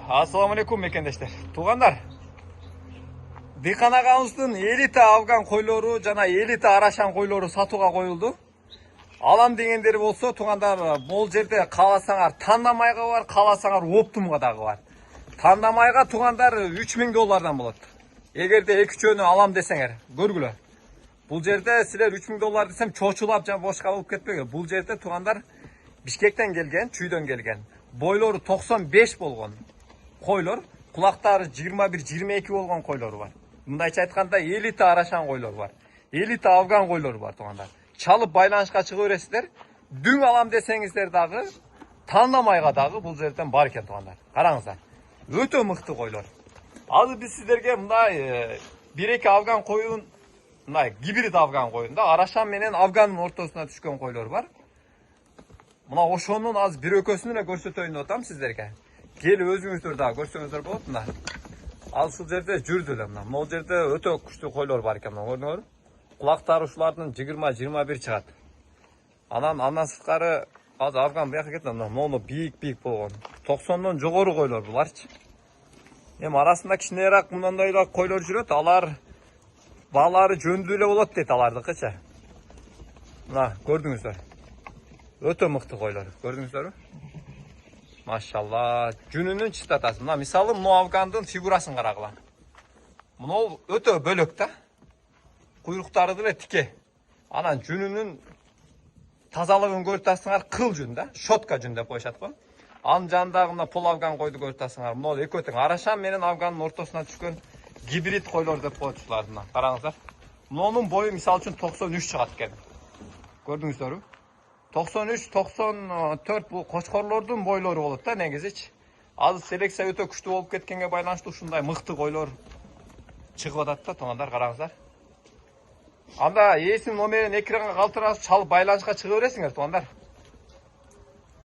Assalamu alaikum mekендештер. Тугандар. Диқан агабыздын элита афган койлору жана элита арашан койлору сатууга коюлду. Алам дегендер болсо, тугандар, бул жерде кааласаңар тандамайга бар, кааласаңар оптумга дагы бар. Тандамайга тугандар 3000 доллардан болот. Эгерде 2-3 алам десеңер, көргүлө. Бул жерде силер 3000 доллар десем чочулап жана бошка болуп кетпеңер. Бул жерде тугандар Бишкектен келген, чүйдөн келген. Бойлору 95 болгон койлор, кулактары 21-22 болгон койлор бар. Мындайча айтканда элита арашан койлор бар. Элита афган койлор бар тугандар. Чалып байланышка чыга бересиздер. Дүң алам десеңиздер дагы, тандамайга дагы бул жерден бар экен тугандар. Караңыздар. Өтө мыкты койлор. Азыр биз сиздерге мындай 1-2 афган коюн, мындай гибрид афган коюнда арашан менен афгандын ортосуна түшкөн койлор бар. Мына ошонун аз бир өкөсүн эле көрсөтөйүн деп атам сиздерге. Келип өзүңүздөр дагы көрсөңүздөр болот мына. Ал ушул жерде жүрдү эле мына. Могул жерде өтө күчтүү койлор бар экен, көрдүңөр. Кулактары ушулардын 20-21 чыгат. Андан сырткары аз афган бияка кетти, могу бийик болгон. 90дон жогору койлор буларчы. Эми арасында кичинерээк мындайла койлор жүрөт, алар баалары жөндүү эле болот дейт алардыкычы. Мына көрдүңүздөр. Өтө мыкты койлор, көрдүңүздөрбү? Машалла, жүнүнүн чистатасы. Мына мисалы мына афгандын фигурасын карагыла. Мына өтө бөлөк да. Куйруктары деле тике. Анан жүнүнүн тазалыгын көрүп атасыңар, кыл жүн да, шотка жүн деп коюшат го. Анын жанындагы мына пол афган койду көрүп атасыңар. Мына экөө тең арашан менен афгандын ортосуна түшкөн гибрид койлор деп коет ушуларды. Караңыздар. Мунун бою мисалы үчүн 93 чыгат экен. Көрдүңүздөрбү? 93-94 бул кочкорлордун бойлору болот да негизичи. Азыр селекция өтө күчтүү болуп кеткенге байланыштуу ушундай мыкты койлор чыгып атат да, тугандар, караңыздар. Анда ээсинин номерин экранга калтырасыз, чалып байланышка чыга бересиңер, тугандар.